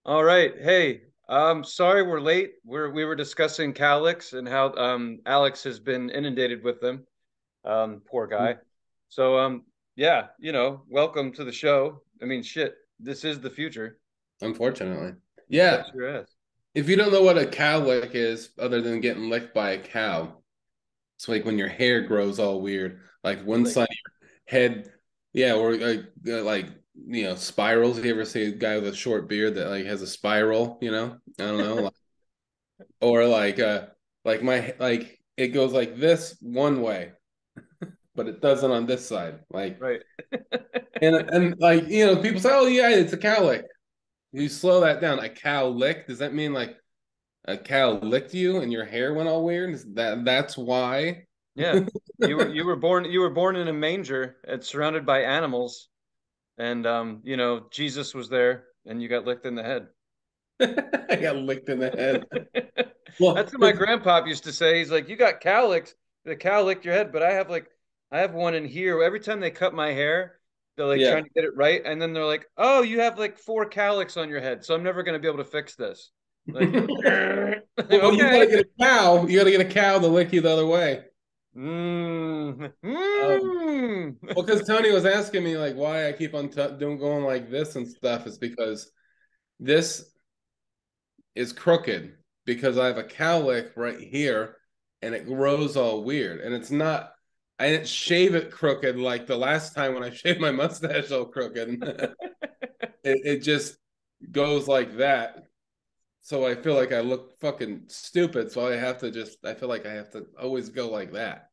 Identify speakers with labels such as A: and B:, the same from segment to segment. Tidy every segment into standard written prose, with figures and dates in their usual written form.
A: All right. Hey, sorry we're late. We were discussing Calix and how Alex has been inundated with them. Poor guy. So yeah, welcome to the show. I mean, shit, this is the future.
B: Unfortunately.
A: You
B: Yeah.
A: bet your ass.
B: If you don't know what a cow lick is, other than getting licked by a cow, it's like when your hair grows all weird, like one
A: Like,
B: side of your head, yeah, or like spirals. You ever see a guy with a short beard that like has a spiral? I don't know, or like it goes like this one way, but it doesn't on this side. Like
A: right.
B: and like people say, oh yeah, it's a cow lick. You slow that down. A cow lick. Does that mean like a cow licked you and your hair went all weird? That's why?
A: Yeah. You were born in a manger and surrounded by animals, and Jesus was there, and you got licked in the head.
B: I got licked in the head.
A: That's
B: Well,
A: what my grandpop used to say. He's like, "You got cow licks. The cow licked your head, but I have one in here. Every time they cut my hair, they're like
B: yeah.
A: trying to get it right, and then they're like, "Oh, you have like four cowlicks on your head, so I'm never gonna be able to fix this." Like,
B: Well, you
A: okay.
B: gotta get a cow. You gotta get a cow to lick you the other way.
A: Mm,
B: Um,
A: mm.
B: well, because Tony was asking me like why I keep on doing going like this and stuff is because this is crooked because I have a cowlick right here and it grows all weird. And it's not, I didn't shave it crooked like the last time when I shaved my mustache all crooked. It just goes like that. So I feel like I look fucking stupid. So I feel like I have to always go like that.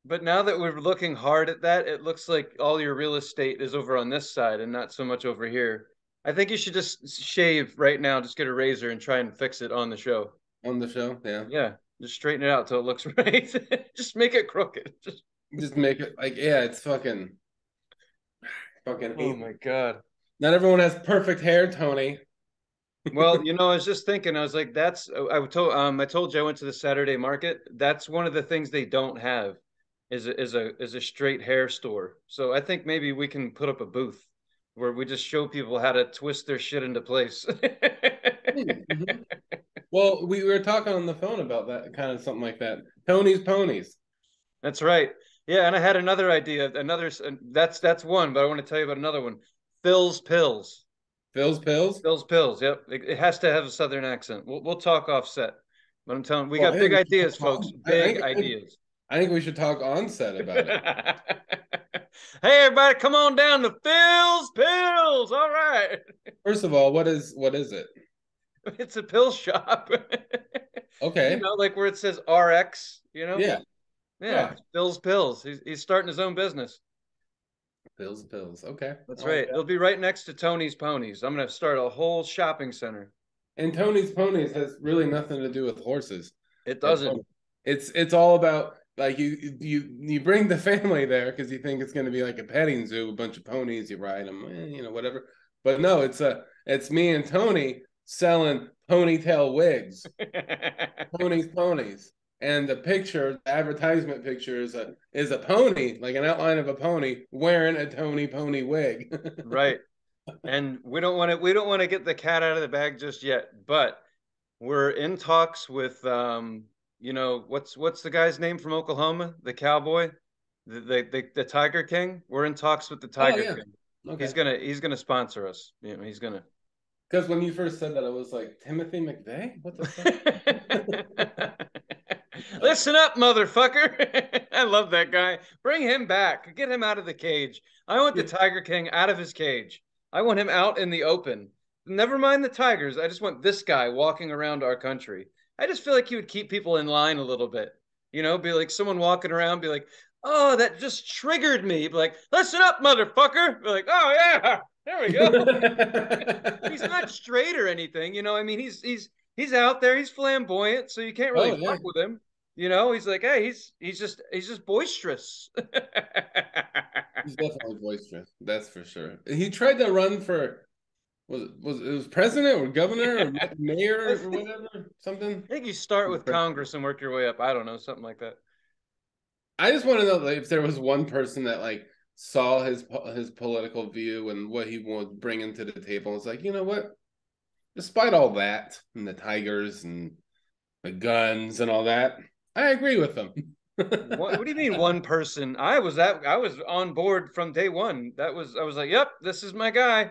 A: But now that we're looking hard at that, it looks like all your real estate is over on this side and not so much over here. I think you should just shave right now, just get a razor and try and fix it on the show.
B: On the show. Yeah.
A: Yeah, just straighten it out till it looks right. Just make it crooked. Just
B: Just make it like, yeah, it's fucking
A: oh
B: hate.
A: my God.
B: Not everyone has perfect hair, Tony.
A: Well, I was just thinking, I was like, I told you I went to the Saturday market. That's one of the things they don't have is a straight hair store. So I think maybe we can put up a booth where we just show people how to twist their shit into place.
B: Mhm. Well, we were talking on the phone about that kind of something like that. Tony's ponies.
A: That's right. Yeah, and I had another idea. That's one, but I want to tell you about another one. Phil's Pills.
B: Phil's pills.
A: Phil's Pills. Yep, it has to have a southern accent. We'll talk offset, but I'm telling, we
B: Well,
A: got
B: I
A: big
B: think we should
A: ideas, folks.
B: talk
A: Big ideas.
B: I think we should talk on set about it.
A: Hey, everybody, come on down to Phil's Pills. All right.
B: First of all, what is it?
A: It's a pill shop.
B: Okay.
A: Like where it says RX,
B: Yeah.
A: Yeah,
B: Oh,
A: it's Phil's Pills. He's starting his own business.
B: Phil's pills. Okay.
A: That's
B: I like
A: right.
B: that.
A: It'll be right next to Tony's Ponies. I'm going to start a whole shopping center.
B: And Tony's ponies has really nothing to do with horses.
A: It
B: At
A: doesn't.
B: all. It's all about like you bring the family there because you think it's going to be like a petting zoo, a bunch of ponies, you ride them, whatever. But no, it's me and Tony selling ponytail wigs, ponies, and the advertisement picture is a pony, like an outline of a pony wearing a Tony pony wig.
A: Right. And we don't want to get the cat out of the bag just yet, but we're in talks with what's the guy's name from Oklahoma? The cowboy? The Tiger King? We're in talks with the
B: Oh
A: Tiger
B: yeah,
A: King. He's
B: okay.
A: gonna he's gonna sponsor us. He's gonna
B: Because when you first said that, I was like, Timothy McVeigh? What the fuck?
A: Listen up, motherfucker. I love that guy. Bring him back. Get him out of the cage. I want the
B: Yeah.
A: Tiger King out of his cage. I want him out in the open. Never mind the tigers. I just want this guy walking around our country. I just feel like he would keep people in line a little bit. Be like someone walking around, be like, oh, that just triggered me. Be like, listen up, motherfucker. Be like, oh, yeah, there we go. He's not straight or anything. I mean, he's out there. He's flamboyant, so you can't really
B: Oh yeah,
A: fuck with him. He's like, hey, he's just boisterous.
B: he's definitely boisterous. That's for sure. He tried to run for was president or governor or
A: Yeah. I
B: mayor or whatever something.
A: think you start with Congress and work your way up. I don't know, something like that.
B: I just want to know like, if there was one person that like saw his political view and what he was bringing to the table. It's like, you know what? despite all that and the tigers and the guns and all that, I agree with them.
A: What do you mean one person? I was on board from day one. I was like, yep, this is my guy.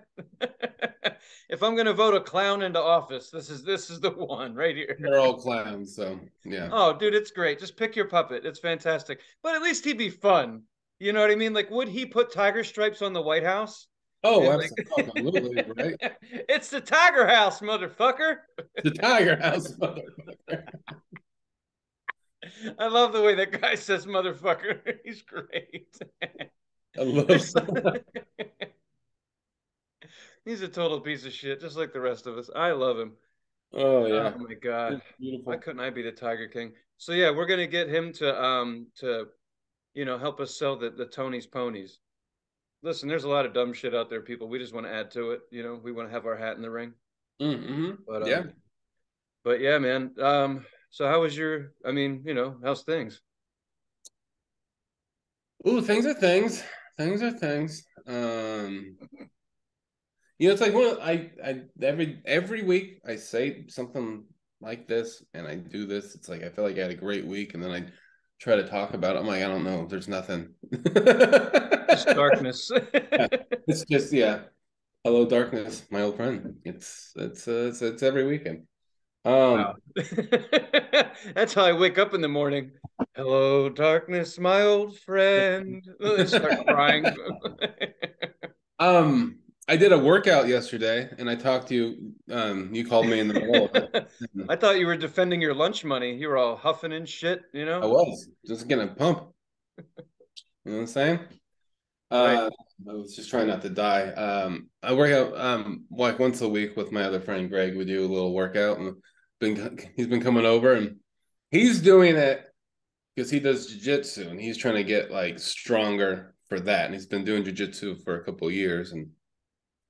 A: If I'm gonna vote a clown into office, this is the one right here.
B: They're all clowns, so yeah.
A: Oh, dude, it's great. Just pick your puppet. It's fantastic. But at least he'd be fun. You know what I mean? Like, would he put tiger stripes on the White House?
B: Oh,
A: And
B: absolutely, right?
A: like, it's the Tiger House, motherfucker.
B: The Tiger House motherfucker.
A: I love the way that guy says motherfucker. He's great.
B: I love
A: He's a total piece of shit, just like the rest of us. I love him.
B: Oh
A: Oh
B: yeah.
A: my God.
B: It's
A: Why
B: beautiful.
A: couldn't I be the Tiger King? So yeah, we're gonna get him to help us sell the Tony's ponies. Listen, there's a lot of dumb shit out there, people. We just want to add to it. We want to have our hat in the ring.
B: Mm-hmm.
A: But
B: Yeah.
A: yeah, man. So how was your how's things?
B: Ooh, things are things. Things are things. It's like I every week I say something like this and I do this. It's like I feel like I had a great week, and then I try to talk about it. I'm like, I don't know. There's nothing.
A: Just darkness.
B: Yeah, it's just yeah. Hello, darkness, my old friend. It's every weekend.
A: Wow. That's how I wake up in the morning. Hello, darkness, my old friend. I start crying.
B: um, I did a workout yesterday, and I talked to you. You called me in the middle of it.
A: I thought you were defending your lunch money. You were all huffing and shit, you
B: I
A: know?
B: was just getting a pump. You know what I'm saying?
A: Right.
B: I was just trying not to die. I work out like once a week with my other friend Greg. We do a little workout, and he's been coming over, and he's doing it because he does jiu-jitsu, and he's trying to get like stronger for that. And he's been doing jiu-jitsu for a couple of years, and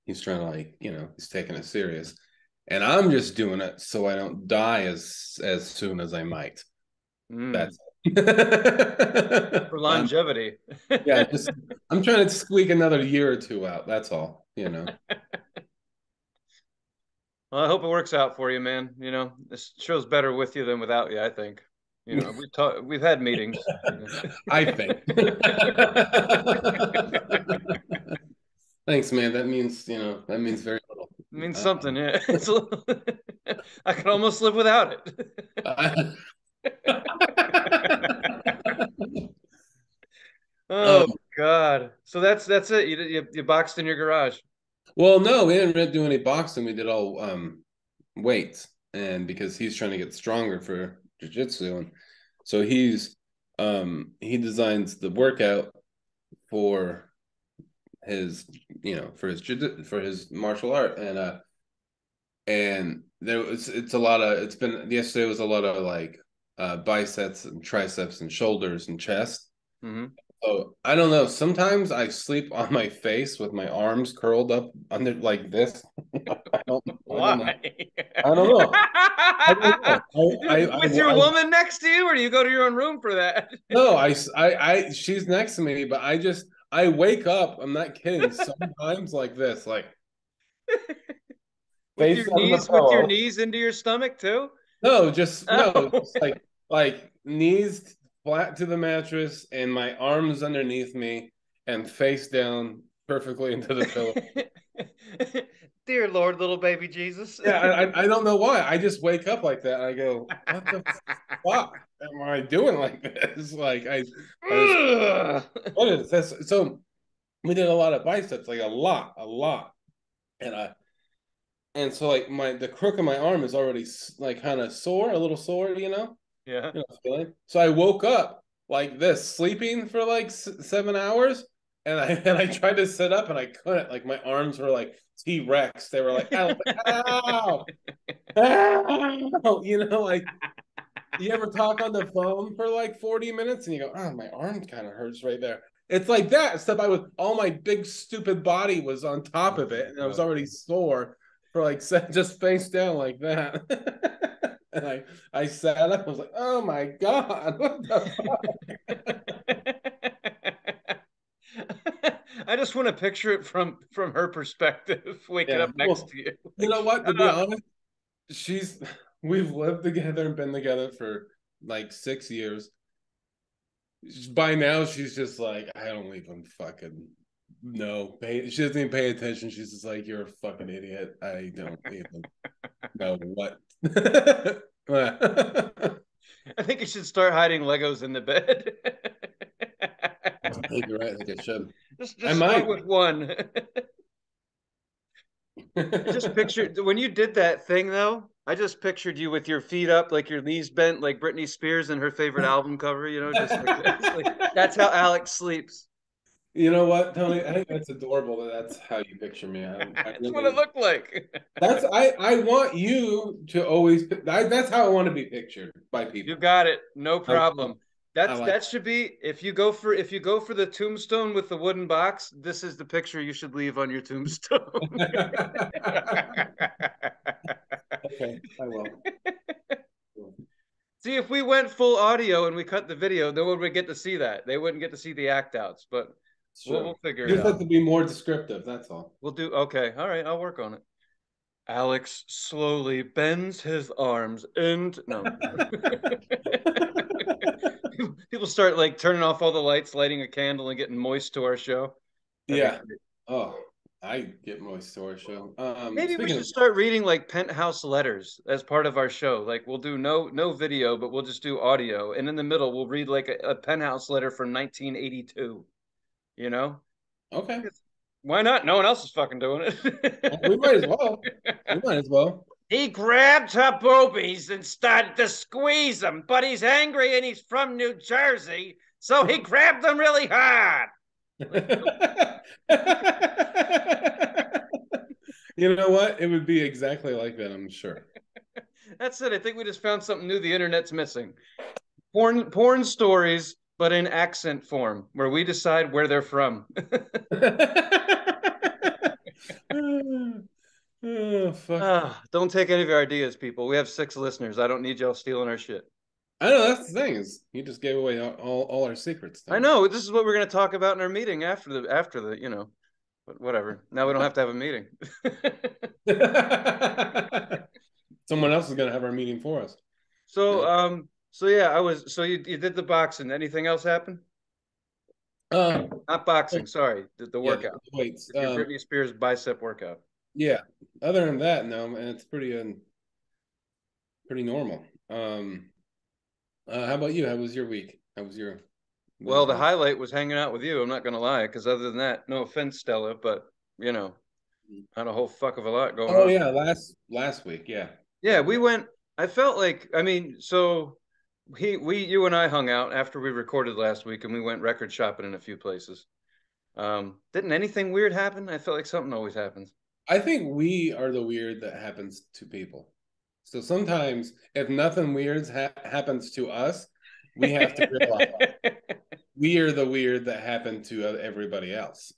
B: he's trying to like he's taking it serious. And I'm just doing it so I don't die as soon as I might.
A: Mm,
B: That's
A: for
B: I'm
A: longevity.
B: Yeah, just I'm trying to squeak another year or two out. That's all.
A: Well, I hope it works out for you, man. This show's better with you than without you, I think. We've had meetings.
B: I think. Thanks, man. That means very little.
A: It means something, yeah. I could almost live without
B: Uh,
A: Oh
B: um,
A: God. So that's it. You boxed in your garage.
B: well, no, we didn't really do any boxing. We did all weights, and because he's trying to get stronger for jiu-jitsu, and so he designs the workout for his for his martial art, and it's a lot of it's been yesterday was a lot of like biceps and triceps and shoulders and chest.
A: Hmm.
B: So I don't know, sometimes I sleep on my face with my arms curled up under like this. I don't know.
A: Why?
B: I don't know. I don't know.
A: With your woman next to you, or do you go to your own room for that?
B: No, she's next to me, but I wake up, I'm not kidding, sometimes like this, like face on the
A: With your
B: pillow.
A: knees into your stomach too?
B: No,
A: Oh.
B: just like knees flat to the mattress and my arms underneath me and face down perfectly into the pillow.
A: Dear Lord, little baby Jesus.
B: Yeah, I don't know why. I just wake up like that. And I go, what the fuck am I doing like this? Like I just what is this? So we did a lot of biceps, like a lot, and and so like the crook of my arm is already like kind of sore, a little sore,
A: Yeah.
B: feeling. So I woke up like this, sleeping for like 7 hours, and I tried to sit up and I couldn't. Like my arms were like T-Rex. They were like, ow, ow, ow. Like you ever talk on the phone for like 40 minutes and you go, oh, my arm kind of hurts right there. It's like that, except all my big stupid body was on top
A: Oh
B: of it, and I
A: my
B: was already sore for like just face down like that. And I sat up. I was like, "Oh my god, what the fuck?"
A: God. I just want to picture it from her perspective, waking
B: Yeah.
A: up next
B: Well,
A: to you.
B: you
A: Like,
B: know what? To
A: shut
B: be
A: up.
B: honest, she's we've lived together and been together for like 6 years. By now, she's just like, I don't even fucking know. She doesn't even pay attention. She's just like, you're a fucking idiot. I don't even know what.
A: I think you should start hiding Legos in the bed.
B: I think you're right. I think I should. I
A: Just start
B: might.
A: with one. I just pictured when you did that thing though. I just pictured you with your feet up, like your knees bent, like Britney Spears in her favorite album cover. Just like this. Like that's how Alex sleeps.
B: You know what, Tony? I think that's adorable that that's how you picture me. I
A: That's what it
B: really
A: looked like.
B: that's I want you to always that's how I want to be pictured by
A: You
B: people.
A: got it. No
B: I,
A: problem.
B: I like
A: That should be if you go for the tombstone with the wooden box, this is the picture you should leave on your tombstone.
B: okay, I will.
A: See, if we went full audio and we cut the video, no one would get to see that. They wouldn't get to see the act outs, but
B: It's true.
A: we'll figure
B: You
A: it
B: just
A: out.
B: have to be more descriptive, that's all.
A: We'll do okay. All right, I'll work on it. Alex slowly bends his arms and no. People start like turning off all the lights, lighting a candle, and getting moist to our show. That'd be
B: Yeah.
A: great.
B: Oh, I get moist to our show.
A: Maybe we
B: Speaking
A: should
B: of
A: start reading like penthouse letters as part of our show. Like we'll do no video, but we'll just do audio, and in the middle we'll read like a penthouse letter from 1982. You know,
B: okay.
A: why not? No one else is fucking doing
B: We might as
A: it.
B: well. We might as well.
A: He grabbed her boobies and started to squeeze them, but he's angry and he's from New Jersey, so he grabbed them really hard. Like,
B: You know what? It would be exactly like that, I'm sure.
A: that's it. I think we just found something new the internet's missing. Porn stories, but in accent form, where we decide where they're from.
B: Oh, fuck.
A: Don't take any of our ideas, people. We have 6 listeners. I don't need y'all stealing our shit.
B: I know that's the thing is you just gave away all our secrets,
A: I
B: Tony.
A: know this is what we're going to talk about in our meeting after the but whatever. Now we don't have to have a meeting.
B: Someone else is gonna have our meeting for us.
A: so
B: Yeah.
A: so yeah, you did the boxing. Anything else happen?
B: Uh,
A: Not boxing, sorry. The
B: yeah,
A: workout.
B: the weights.
A: Your Britney Spears bicep workout.
B: Yeah. Other than that, no, man, it's pretty normal. How about you? How was your week? How was your
A: Well, the
B: wisdom?
A: highlight was hanging out with you. I'm not gonna lie, because other than that, no offense, Stella, but you know, not a whole fuck of a lot going
B: Oh
A: on.
B: yeah, last week, yeah.
A: Yeah, we went. I felt like, I mean, so you and I hung out after we recorded last week, and we went record shopping in a few places. Didn't anything weird happen? I felt like something always happens.
B: I think we are the weird that happens to people. So sometimes, if nothing weird happens to us, we have to realize we are the weird that happened to everybody else.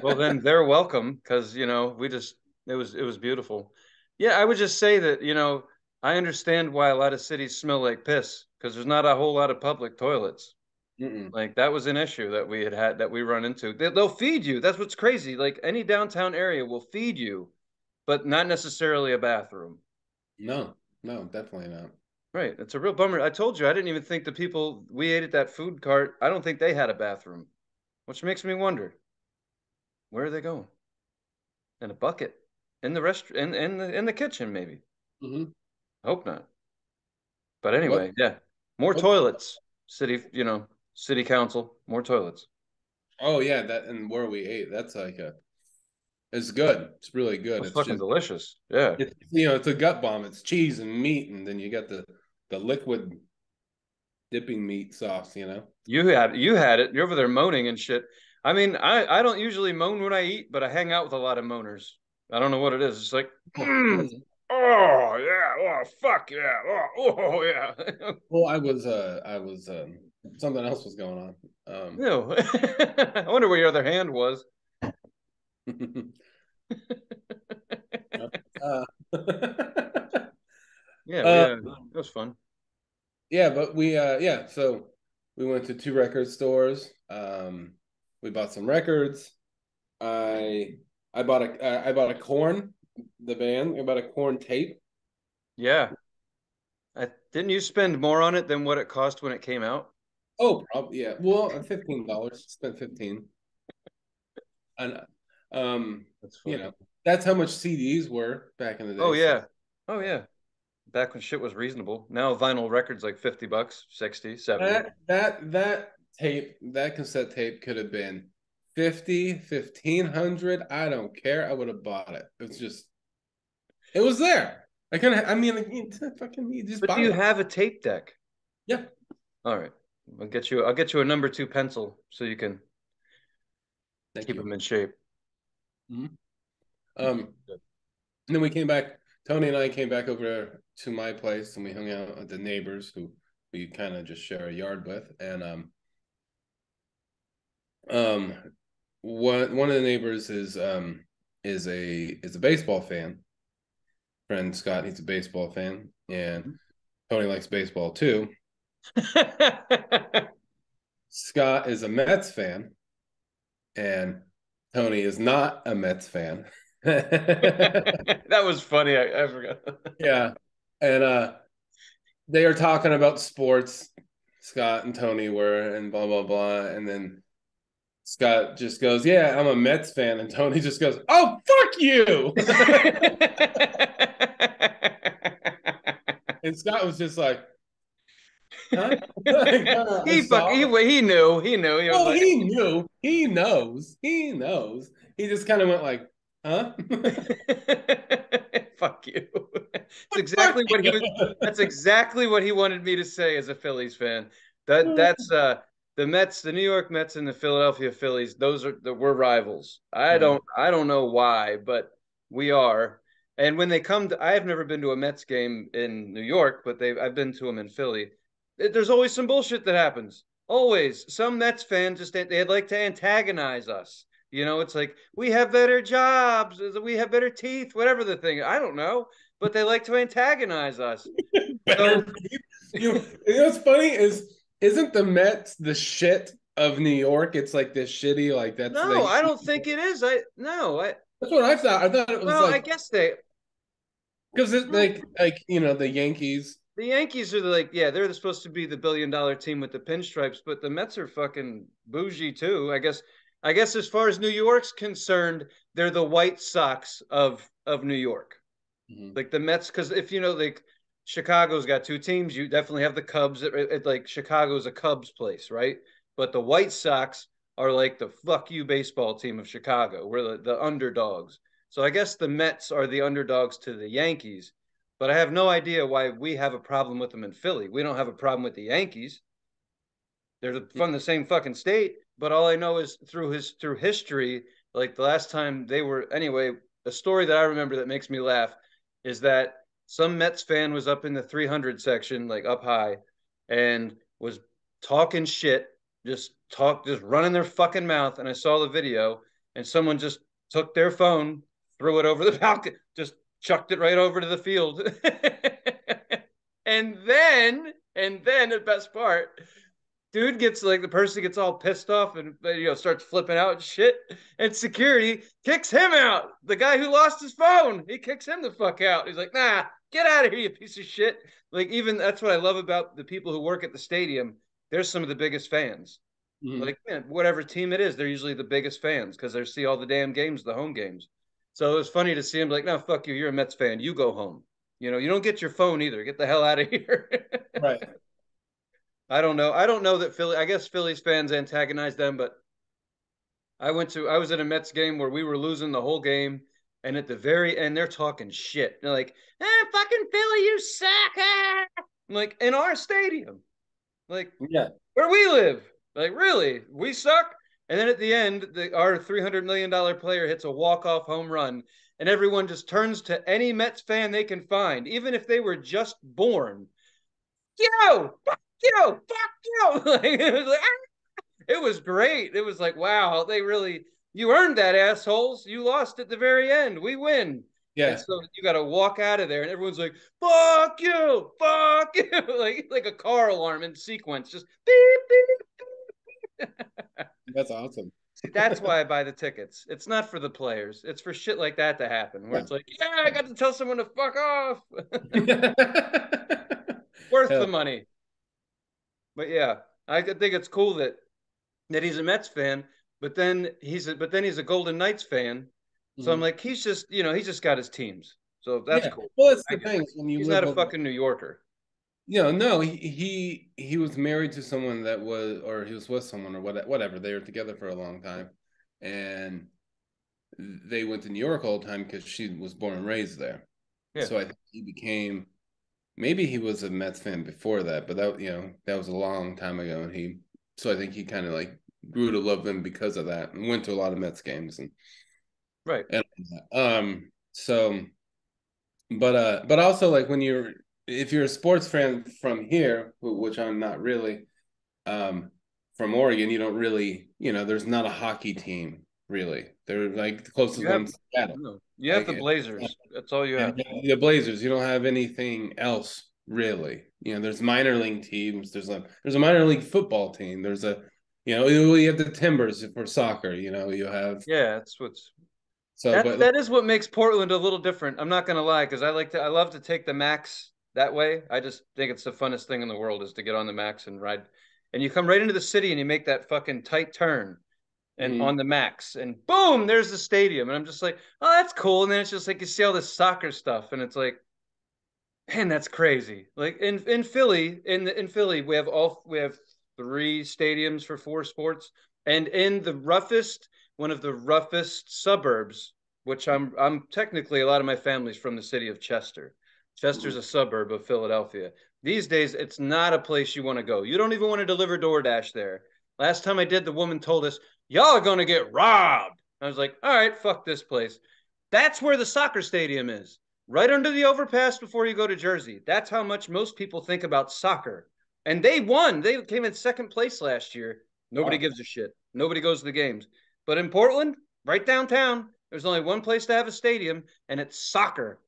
A: Well, then they're welcome because we just it was beautiful. Yeah, I would just say that I understand why a lot of cities smell like piss because there's not a whole lot of public toilets.
B: Mm-mm.
A: Like that was an issue that we run into. They'll feed you. That's what's crazy. Like any downtown area will feed you, but not necessarily a bathroom.
B: No, no, definitely not.
A: Right. It's a real bummer. I told you I didn't even think the people we ate at that food cart, I don't think they had a bathroom, which makes me wonder, where are they going? In a bucket? In the rest in the kitchen, maybe.
B: Mm-hmm.
A: I hope not. But
B: What?
A: anyway, yeah. More
B: What?
A: toilets. City council, more toilets.
B: Oh yeah, that and where we ate. That's like it's good. It's really good.
A: That's
B: It's
A: fucking
B: just
A: delicious. Yeah.
B: it's a gut bomb. It's cheese and meat, and then you got the liquid dipping meat sauce.
A: You had it. You're over there moaning and shit. I mean, I don't usually moan when I eat, but I hang out with a lot of moaners. I don't know what it is. It's like, oh yeah, oh fuck yeah, oh yeah.
B: Well, I was something else was going on.
A: Ew. I wonder where your other hand was.
B: uh,
A: Yeah,
B: uh,
A: it was fun.
B: yeah, but we yeah, so we went to two record stores. We bought some records. I I bought a Corn, the band. I bought a Corn tape.
A: Yeah. Didn't you spend more on it than what it cost when it came out?
B: Oh, probably yeah. Well, $15. Spent 15, and
A: That's
B: you
A: funny.
B: know that's how much CDs were back in the
A: Oh
B: day. So
A: yeah. Oh yeah. Back when shit was reasonable. Now vinyl records like 50 bucks, 60, 70.
B: that tape, that cassette tape could have been 50, 1,500. I don't care. I would have bought it. It's just it was there. I kind of. I mean, like, you just
A: But do
B: buy
A: you
B: it.
A: have a tape deck?
B: Yeah.
A: All right. I'll get you a number 2 pencil so you can
B: Thank
A: keep
B: you.
A: them in shape.
B: Mhm. Um, and then we came back. Tony and I came back over to my place, and we hung out at the neighbors who we kind of just share a yard with. And um, one of the neighbors is a baseball fan. Friend Scott, he's a baseball fan, and Tony likes baseball too. Scott is a Mets fan, and Tony is not a Mets fan.
A: That was funny. I forgot.
B: Yeah, and they are talking about sports. Scott and Tony were, and blah blah blah, and then Scott just goes, "Yeah, I'm a Mets fan," and Tony just goes, "Oh, fuck you!" And Scott was just like, "Huh?" Like, I
A: he fuck
B: saw.
A: he knew he was
B: Well,
A: like
B: he knew. He knows. He knows. He just kind of went like, "Huh?"
A: fuck you. It's
B: Fuck
A: exactly what he was.
B: you.
A: That's exactly what he wanted me to say as a Phillies fan. That's the Mets, the New York Mets, and the Philadelphia Phillies. We're rivals. I don't know why, but we are. And when they come to, I have never been to a Mets game in New York, but I've been to them in Philly. There's always some bullshit that happens. Always, some Mets fans just they'd like to antagonize us. It's like we have better jobs, we have better teeth, whatever the thing. I don't know, but they like to antagonize us. So
B: Better. You know what's funny is isn't the Mets the shit of New York? It's like this shitty, like that's
A: no,
B: like
A: I don't think it is. I no, I
B: that's what I thought. I thought it was
A: well, I
B: like
A: guess they
B: because it
A: well,
B: like the Yankees.
A: the Yankees are like, yeah, they're supposed to be the billion-dollar team with the pinstripes, but the Mets are fucking bougie too. I guess as far as New York's concerned, they're the White Sox of New York.
B: Mhm.
A: Like the Mets, because if like Chicago's got two teams, you definitely have the Cubs. Like Chicago's a Cubs place, right? But the White Sox are like the fuck you baseball team of Chicago. We're the underdogs. So I guess the Mets are the underdogs to the Yankees. But I have no idea why we have a problem with them in Philly. We don't have a problem with the Yankees. They're from the same fucking state. But all I know is through history, like the last time they were anyway, a story that I remember that makes me laugh is that some Mets fan was up in the 300 section, like up high, and was talking shit, just running their fucking mouth. And I saw the video, and someone just took their phone, threw it over the balcony, just chucked it right over to the field. and then the best part, dude gets like the person gets all pissed off and starts flipping out and shit, and security kicks him out. The guy who lost his phone, he kicks him the fuck out. He's like, nah, get out of here, you piece of shit. Like, even that's what I love about the people who work at the stadium. They're some of the biggest fans.
B: Mhm.
A: Like, man, whatever team it is, they're usually the biggest fans because they see all the damn games, the home games. So it was funny to see him like, no, fuck you, you're a Mets fan, you go home. You don't get your phone either, get the hell out of here.
B: Right.
A: I don't know that Philly. I guess Phillies fans antagonize them, but I was at a Mets game where we were losing the whole game, and at the very end, they're talking shit. They're like, fucking Philly, you suck. Ah! Like, in our stadium, like
B: Yeah.
A: where we live. Like, really, we suck. And then at the end, our $300 million player hits a walk-off home run, and everyone just turns to any Mets fan they can find, even if they were just born. Yo, fuck you, fuck you. Like, it was great. It was like, wow, you earned that, assholes. You lost at the very end. We win. And
B: Yeah.
A: so you got to walk out of there, and everyone's like, fuck you, fuck you. like a car alarm in sequence, just beep, beep.
B: That's awesome.
A: See, that's why I buy the tickets. It's not for the players. It's for shit like that to happen, where
B: Yeah.
A: it's like, yeah, I got to tell someone to fuck off.
B: Yeah.
A: Worth the
B: Hell,
A: money. But yeah, I think it's cool that he's a Mets fan, but then he's a Golden Knights fan. So I'm
B: mhm.
A: like, he's just he's just got his teams. So that's
B: Yeah.
A: cool.
B: Well, that's
A: I
B: the
A: get
B: thing
A: it.
B: when you
A: He's not
B: live
A: a
B: over.
A: fucking New Yorker.
B: No, he was married to someone that was, or he was with someone, or whatever. They were together for a long time, and they went to New York all the time because she was born and raised there.
A: Yeah.
B: So I think he became, maybe he was a Mets fan before that, but that that was a long time ago, and so I think he kind of like grew to love them because of that, and went to a lot of Mets games
A: Right.
B: and so, but also like when you're, if you're a sports fan from here, which I'm not really, um, from Oregon, you don't really, there's not a hockey team really. They're like the closest
A: You have
B: one's Seattle.
A: no. You have
B: Like
A: the Blazers. That's all you
B: and
A: have.
B: the Blazers, you don't have anything else really. There's minor league teams. There's a minor league football team. There's a you have the Timbers for soccer. You have
A: Yeah, that's what's
B: so,
A: that
B: but
A: that is what makes Portland a little different. I'm not gonna lie, because I love to take the Max that way. I just think it's the funnest thing in the world is to get on the Max and ride. And you come right into the city and you make that fucking tight turn and
B: mhm.
A: on the Max, and boom, there's the stadium. And I'm just like, oh, that's cool. And then it's just like you see all this soccer stuff, and it's like, man, that's crazy. Like in Philly, in Philly, we have three stadiums for four sports, and in the roughest, one of the roughest suburbs, which I'm technically a lot of my family's from the city of Chester. Chester's a suburb of Philadelphia. These days, it's not a place you want to go. You don't even want to deliver DoorDash there. Last time I did, the woman told us, "Y'all are gonna get robbed." I was like, "All right, fuck this place." That's where the soccer stadium is, right under the overpass before you go to Jersey. That's how much most people think about soccer. And they won. They came in second place last year. Nobody
B: Wow.
A: gives a shit. Nobody goes to the games. But in Portland, right downtown, there's only one place to have a stadium, and it's soccer.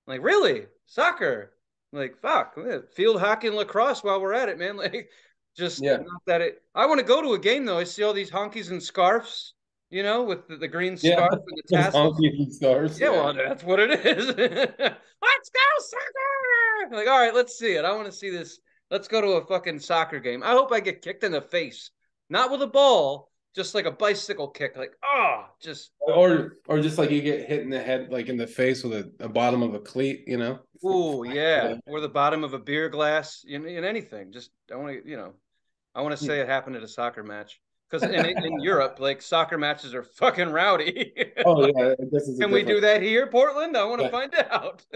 A: I'm like, really? Soccer? I'm like, fuck. Field hockey and lacrosse while we're at it, man. Like, just
B: Yeah.
A: not that it. I want to go to a game, though. I see all these honkies and scarves, with the green
B: Yeah.
A: scarf and the
B: Those
A: tassels.
B: honky stars.
A: Yeah,
B: Yeah.
A: well, that's what it is. Let's go soccer! Like, all right, let's see it. I want to see this. Let's go to a fucking soccer game. I hope I get kicked in the face, not with a ball, just like a bicycle kick. Like, oh, just
B: Or just like you get hit in the head, like in the face with a bottom of a cleat.
A: ooh, yeah, or the bottom of a beer glass. In anything. Just I want to, I want to say it happened at a soccer match because in Europe, like soccer matches are fucking rowdy.
B: Oh
A: Like,
B: yeah, this is a
A: can we
B: different.
A: do that here, Portland? I want to
B: Yeah.
A: find out.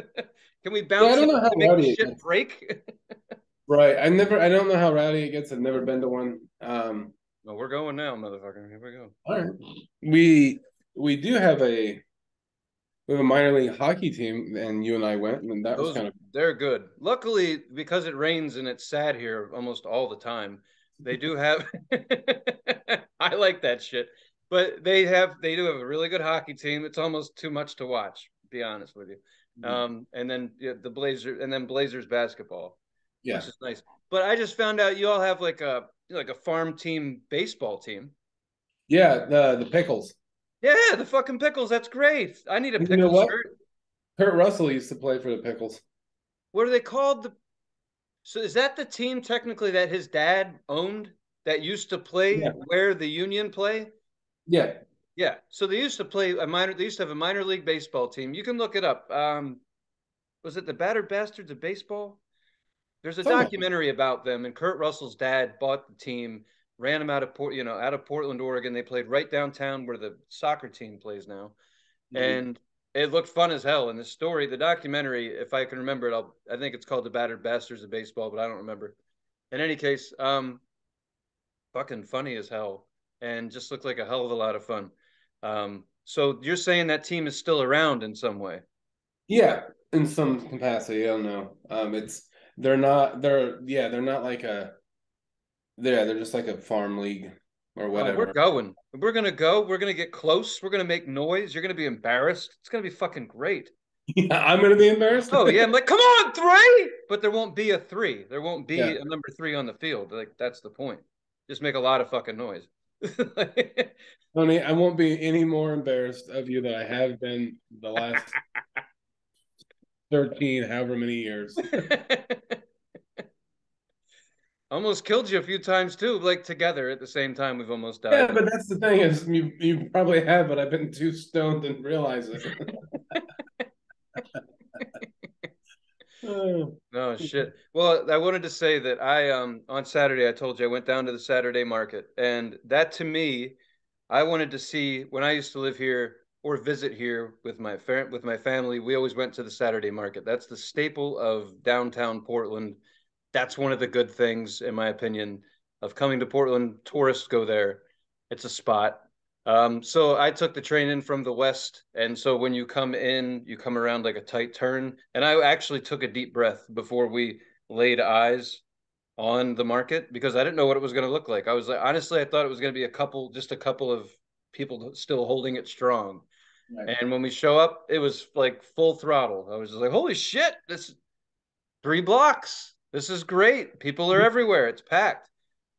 A: Can we
B: Yeah, I
A: bounce
B: don't
A: it
B: know how
A: to make the
B: rowdy it
A: shit
B: gets.
A: break?
B: Right. I don't know how rowdy it gets. I've never been to one.
A: No, we're going now, motherfucker. Here we go.
B: All right. We we do have a minor league hockey team, and you and I went, and that was
A: Those
B: kind of
A: they're good. Luckily, because it rains and it's sad here almost all the time, they do have. I like that shit, but they do have a really good hockey team. It's almost too much to watch, to be honest with you. And then Blazers basketball, which
B: yeah.
A: is nice. But I just found out you all have like a farm team baseball team.
B: Yeah, the Pickles.
A: Yeah, the fucking Pickles. That's great. I need a
B: You know
A: pickle
B: what?
A: shirt.
B: Kurt Russell used to play for the Pickles.
A: What are they called? So is that the team technically that his dad owned that used to play
B: Yeah.
A: where the Union play?
B: Yeah.
A: Yeah. So they used to play a minor. They used to have a minor league baseball team. You can look it up. Was it the Battered Bastards of Baseball? There's a
B: Something like
A: documentary about them, and Kurt Russell's dad bought the team, ran them out of Portland, Oregon. They played right downtown where the soccer team plays now,
B: that.
A: and it looked fun as hell. And the story, the documentary, if I can remember it, I think it's called The Battered Bastards of Baseball, but I don't remember. In any case, fucking funny as hell, and just looked like a hell of a lot of fun. So you're saying that team is still around in some way?
B: Yeah, in some capacity. I don't know. They're not like they're just like a farm league or
A: Oh, we're
B: whatever.
A: going. We're gonna go. We're gonna get close. We're gonna make noise. You're gonna be embarrassed. It's gonna be fucking great.
B: Yeah, I'm gonna be embarrassed.
A: Oh yeah, I'm like, come on, three. But there won't be a three. There won't be
B: Yeah.
A: a number three on the field. Like that's the point. Just make a lot of fucking noise.
B: Tony, I won't be any more embarrassed of you than I have been the last 13, however many years.
A: Almost killed you a few times too, like together at the same time. We've almost
B: Yeah,
A: died.
B: but that's the thing is you probably have, but I've been too stoned and realize it. Oh,
A: No shit. Well, I wanted to say that I on Saturday I told you I went down to the Saturday market, and that to me, I wanted to see when I used to live here or visit here with with my family. We always went to the Saturday market. That's the staple of downtown Portland. That's one of the good things, in my opinion, of coming to Portland. Tourists go there. It's a spot. So I took the train in from the west, and so when you come in, you come around like a tight turn. And I actually took a deep breath before we laid eyes on the market because I didn't know what it was going to look like. I was like, honestly, I thought it was going to be just a couple of people still holding it strong.
B: right.
A: And when we show up, it was like full throttle. I was just like, holy shit, this 3 blocks. This is great. People are everywhere. It's packed.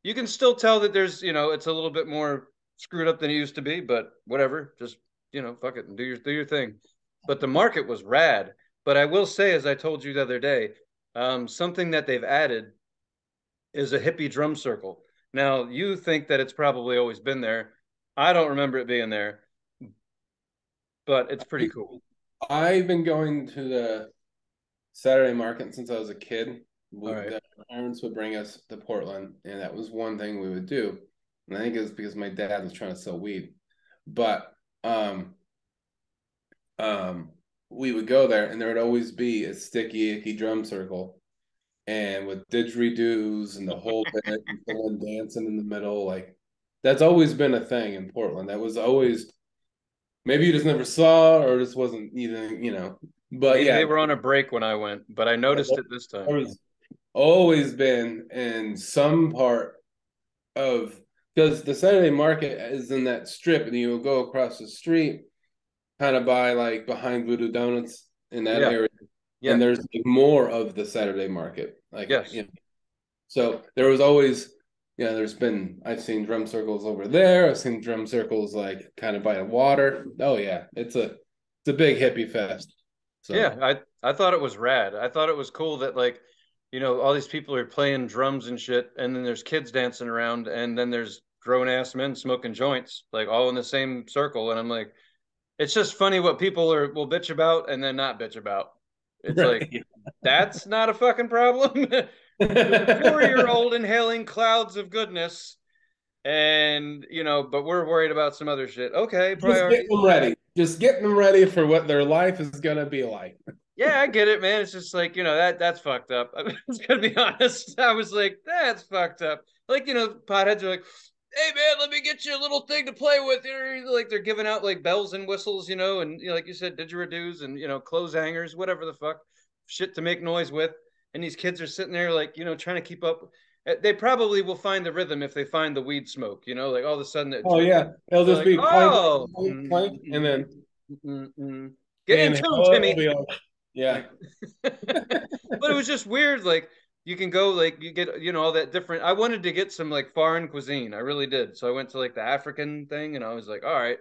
A: You can still tell that it's a little bit more screwed up than it used to be, but whatever. Just, fuck it and do your thing. But the market was rad. But I will say, as I told you the other day, something that they've added is a hippie drum circle. Now, you think that it's probably always been there. I don't remember it being there, but it's pretty cool.
B: I've been going to the Saturday market since I was a kid.
A: All right.
B: The parents would bring us to Portland, and that was one thing we would do. And I think it was because my dad was trying to sell weed. But um, we would go there, and there would always be a sticky, icky drum circle, and with didgeridoos and the whole bit, and someone dancing in the middle. Like that's always been a thing in Portland. That was always maybe you just never saw, or just wasn't even. But
A: Maybe
B: yeah,
A: they were on a break when I went, but I noticed it this time.
B: there was always been in some part of because the Saturday market is in that strip, and you go across the street, kind of by like behind Voodoo Donuts in that
A: Yeah.
B: area, and
A: Yeah.
B: there's like more of the Saturday market. Like
A: Yes.
B: so there was always. There's been I've seen drum circles over there. I've seen drum circles like kind of by the water. Oh yeah, it's a big hippie fest.
A: Yeah,
B: So
A: I thought it was rad. I thought it was cool that like, all these people are playing drums and shit, and then there's kids dancing around, and then there's grown ass men smoking joints, like all in the same circle. And I'm like, it's just funny what people will bitch about and then not bitch about. It's like
B: right.
A: that's not a fucking problem. There's a 4-year-old inhaling clouds of goodness, and but we're worried about some other shit. Okay,
B: Just get
A: priorities.
B: them ready. Just get them ready for what their life is gonna be like.
A: Yeah, I get it, man. It's just like, that's fucked up. I'm just gonna be honest. I was like, that's fucked up. Like, potheads are like, hey man, let me get you a little thing to play with. Like they're giving out like bells and whistles, and like you said, didgeridoos and clothes hangers, whatever the fuck, shit to make noise with. And these kids are sitting there like, trying to keep up. They probably will find the rhythm if they find the weed smoke, like all of a sudden
B: Oh yeah, it'll
A: they're
B: just
A: like,
B: be clank,
A: oh,
B: clank, clank, and then
A: get in tune,
B: inhale. It'll
A: Timmy.
B: be like, yeah,
A: But it was just weird. Like you can go, like you get, all that different. I wanted to get some like foreign cuisine. I really did. So I went to like the African thing, and I was like, all right.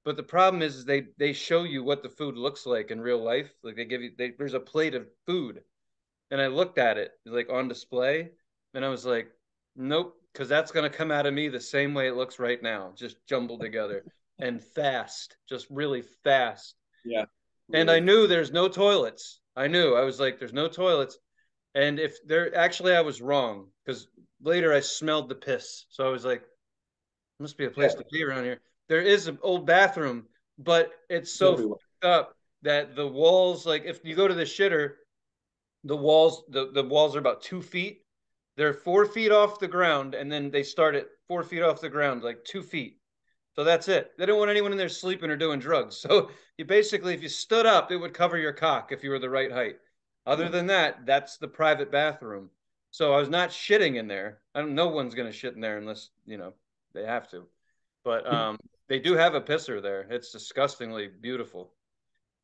A: But the problem is they show you what the food looks like in real life. Like there's a plate of food, and I looked at it like on display, and I was like, nope, because that's gonna come out of me the same way it looks right now, just jumbled together and fast, just really fast.
B: yeah,
A: And I
B: really.
A: knew there's no toilets. I was like, there's no toilets. And if there actually, I was wrong because later I smelled the piss. So I was like, must be a
B: Yeah,
A: place to pee around here. There is an old bathroom, but it's
B: it's
A: so
B: everywhere.
A: fucked up that the walls, like if you go to the shitter, the walls are about 2 feet. They're 4 feet off the ground, and then they start at 4 feet off the ground, like 2 feet. So that's it. They don't want anyone in there sleeping or doing drugs. So you basically, if you stood up, it would cover your cock if you were the right height. Other than that, that's the private bathroom. So I was not shitting in there. I don't. No one's gonna shit in there unless they have to. But they do have a pisser there. It's disgustingly beautiful.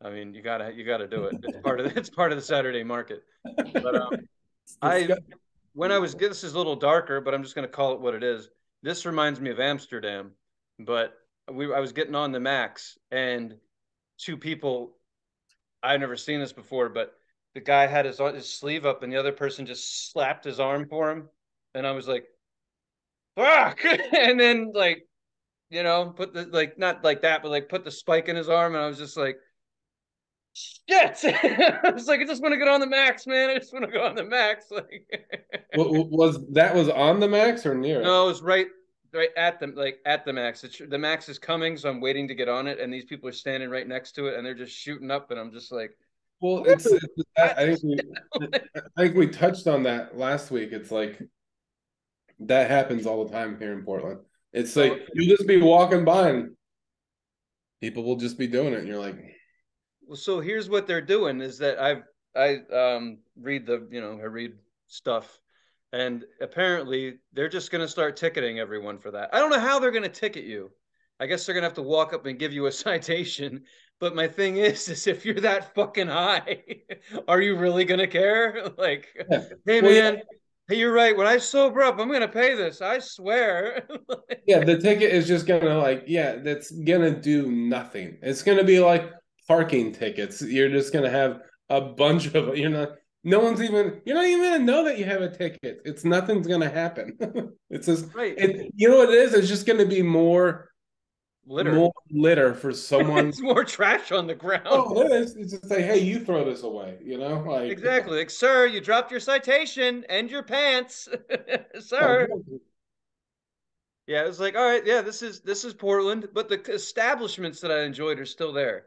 A: I mean, you gotta do it. It's part of the Saturday market. But
B: It's
A: I
B: disgusting.
A: when I was this is a little darker, but I'm just gonna call it what it is. this reminds me of Amsterdam, but I was getting on the Max and two people, I've never seen this before, but the guy had his sleeve up and the other person just slapped his arm for him, and I was like, fuck, and then like put the like not like that, but like put the spike in his arm, and I was just like, shit. I was like, I just want to get on the Max, man. I just want to go on the Max. Like,
B: Was on the Max or near it?
A: no, it was right at the Max. The Max is coming, so I'm waiting to get on it, and these people are standing right next to it, and they're just shooting up, and I'm just like,
B: Well,
A: woo!
B: I think we touched on that last week. It's like that happens all the time here in Portland. It's
A: Oh,
B: like you'll just be walking by and people will just be doing it, and you're like,
A: well, so here's what they're doing is that I read I read stuff, and apparently they're just going to start ticketing everyone for that. I don't know how they're going to ticket you. I guess they're going to have to walk up and give you a citation. But my thing is if you're that fucking high, are you really going to care? Like,
B: yeah.
A: hey
B: Well,
A: man, hey, you're right. When I sober up, I'm going to pay this. I swear.
B: yeah, the ticket is just gonna like, yeah, that's gonna do nothing. It's gonna be like parking tickets. You're just gonna have a bunch of you're not no one's even you're not even gonna know that you have a ticket. It's nothing's gonna happen. It's just
A: Right.
B: you know what it is? It's just gonna be
A: Litter.
B: more litter for someone.
A: It's more trash on the ground.
B: Oh, it is. It's just like, hey, you throw this away, like
A: Exactly. Like, sir, you dropped your citation and your pants. Sir. Yeah, it was like, all right, yeah, this is Portland, but the establishments that I enjoyed are still there.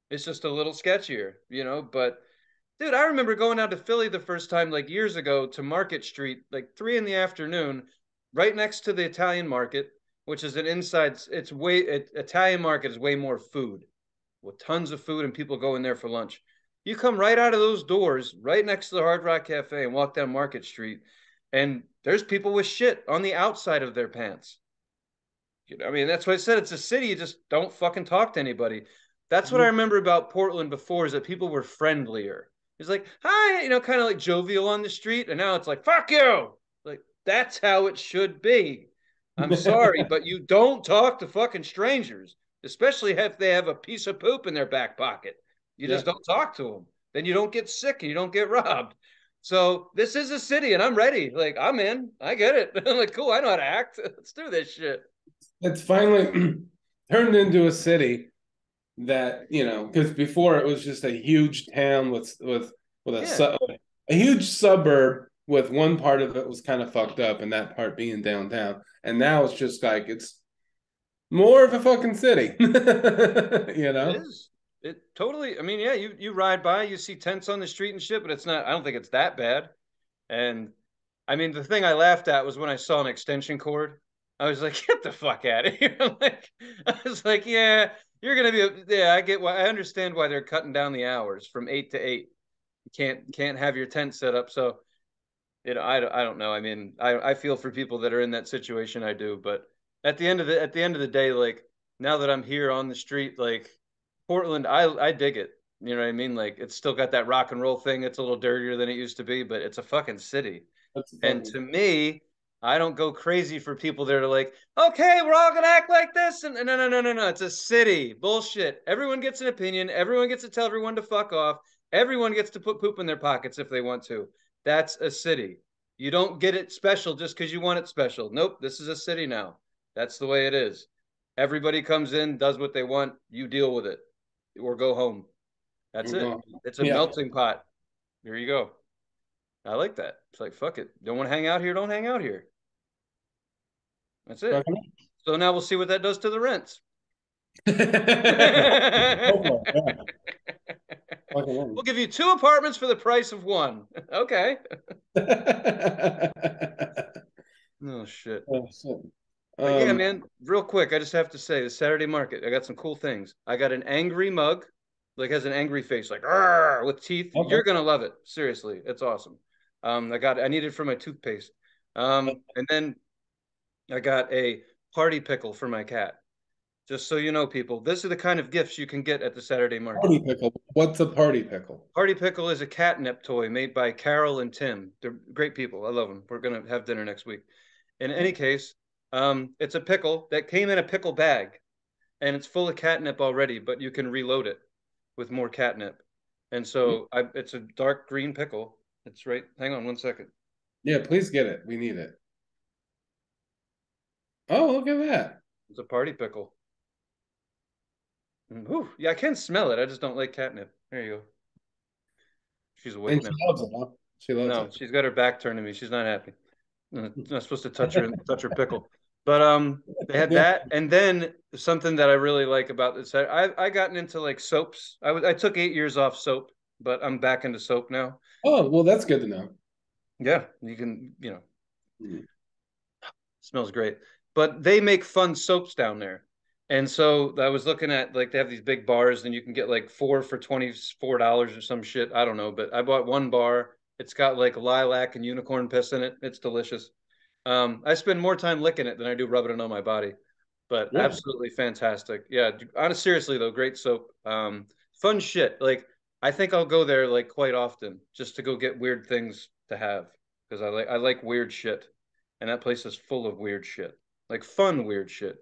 A: It's just a little sketchier. But dude, I remember going out to Philly the first time like years ago to Market Street, like 3 in the afternoon, right next to the Italian market, which is an inside. Italian market is way more food, with tons of food and people go in there for lunch. You come right out of those doors, right next to the Hard Rock Cafe, and walk down Market Street, and there's people with shit on the outside of their pants. I mean, that's why I said it's a city. You just don't fucking talk to anybody. That's what I remember about Portland before is that people were friendlier. It's like, hi, kind of like jovial on the street. And now it's like, fuck you. Like, that's how it should be. I'm sorry, but you don't talk to fucking strangers, especially if they have a piece of poop in their back pocket. You
B: yeah.
A: just don't talk to them. Then you don't get sick and you don't get robbed. So this is a city and I'm ready. Like, I'm in. I get it. I'm like, cool, I know how to act. Let's do this shit.
B: It's finally turned into a city that because before it was just a huge town with
A: Yeah.
B: a huge suburb with one part of it was kind of fucked up and that part being downtown, and now it's just like it's more of a fucking city.
A: It is. It totally. I mean, yeah, you ride by, you see tents on the street and shit, but it's not. I don't think it's that bad. And I mean, the thing I laughed at was when I saw an extension cord. I was like, get the fuck out of here! I was like, yeah, you're gonna be. Yeah, I get why. I understand why they're cutting down the hours from 8 to 8. You can't have your tent set up. So I don't know. I mean, I feel for people that are in that situation. I do, but at the end of the day, like now that I'm here on the street, like Portland, I dig it. You know what I mean? Like it's still got that rock and roll thing. It's a little dirtier than it used to be, but it's a fucking city.
B: That's
A: And
B: fucking
A: to me, I don't go crazy for people that are like, okay, we're all gonna act like this. And no, no, no, no, no. It's a city. Bullshit. Everyone gets an opinion. Everyone gets to tell everyone to fuck off. Everyone gets to put poop in their pockets if they want to. That's a city. You don't get it special just because you want it special. Nope, this is a city now. That's the way it is. Everybody comes in, does what they want. You deal with it or go home. That's it. It's a
B: yeah.
A: melting pot. Here you go. I like that. It's like, fuck it. Don't want to hang out here? Don't hang out here. That's it. So now we'll see what that does to the rents. We'll give you 2 apartments for the price of one. Okay. Oh, shit. But yeah, man, real quick, I just have to say the Saturday market, I got some cool things. I got an angry mug, like has an angry face, like with teeth.
B: Okay.
A: You're gonna love it. Seriously, it's awesome. I need it for my toothpaste. And then I got a party pickle for my cat. Just so you know, people, this is the kind of gifts you can get at the Saturday market.
B: Party pickle. What's a party pickle?
A: Party pickle is a catnip toy made by Carol and Tim. They're great people. I love them. We're gonna have dinner next week. In any case, It's a pickle that came in a pickle bag, and it's full of catnip already, but you can reload it with more catnip. And so it's a dark green pickle. It's right. Hang on one second.
B: Yeah, please get it. We need it. Oh, look at that.
A: It's a party pickle. Ooh, yeah, I can smell it. I just don't like catnip. There you go. She's
B: And
A: awake now.
B: she loves it, huh? She loves
A: No,
B: it.
A: she's got her back turned to me. She's not happy. I'm not supposed to touch her pickle. But they had
B: Yeah.
A: that, and then something that I really like about this. I gotten into like soaps. I took 8 years off soap, but I'm back into soap now.
B: Oh, well, that's good to know.
A: Yeah, you can,
B: Mm.
A: smells great. But they make fun soaps down there. And so I was looking at like they have these big bars and you can get like four for $24 or some shit. I don't know, but I bought one bar. It's got like lilac and unicorn piss in it. It's delicious. I spend more time licking it than I do rubbing it on my body, but
B: Really?
A: absolutely fantastic. Yeah, honest, seriously though, great soap. Fun shit. Like I think I'll go there like quite often just to go get weird things to have because I like weird shit, and that place is full of weird shit, like fun weird shit.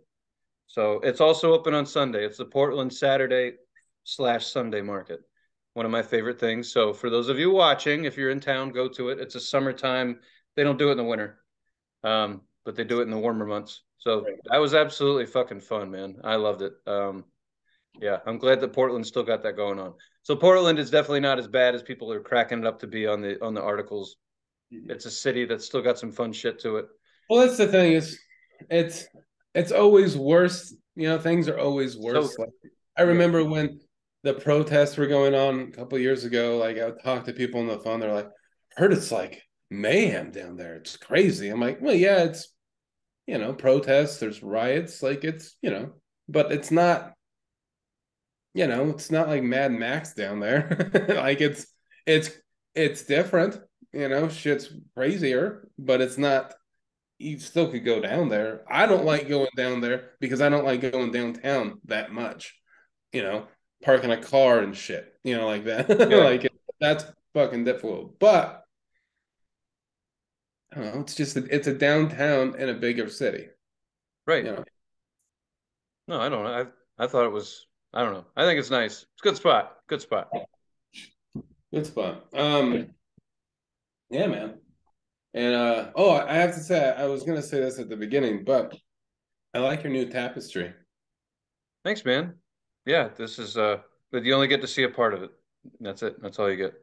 A: So it's also open on Sunday. It's the Portland Saturday/Sunday market. One of my favorite things. So for those of you watching, if you're in town, go to it. It's a summertime. They don't do it in the winter, but they do it in the warmer months. So
B: Right.
A: that was absolutely fucking fun, man. I loved it. Yeah, I'm glad that Portland still got that going on. So Portland is definitely not as bad as people are cracking it up to be on the articles.
B: Mhm.
A: It's a city that's still got some fun shit to it.
B: Well, that's the thing is, it's it's always worse. Things are always
A: So
B: worse. Like I
A: yeah,
B: remember when the protests were going on a couple of years ago. Like I would talk to people on the phone. They're like, "Heard it's like mayhem down there. It's crazy." I'm like, "Well, yeah, it's protests. There's riots. Like but it's not like Mad Max down there. Like it's it's different. Shit's crazier, but it's not. You still could go down there. I don't like going down there because I don't like going downtown that much. You know, Parking a car and shit. Like that.
A: yeah,
B: That's fucking difficult. But I don't know. It's a downtown in a bigger city.
A: right.
B: You know,
A: No, I don't know. I thought it was. I don't know. I think it's nice. It's a good spot. Good spot.
B: good spot. Yeah, man. And oh, I have to say, I was gonna say this at the beginning, but I like your new tapestry.
A: Thanks, man. Yeah, this is but you only get to see a part of it. That's it. That's all you get.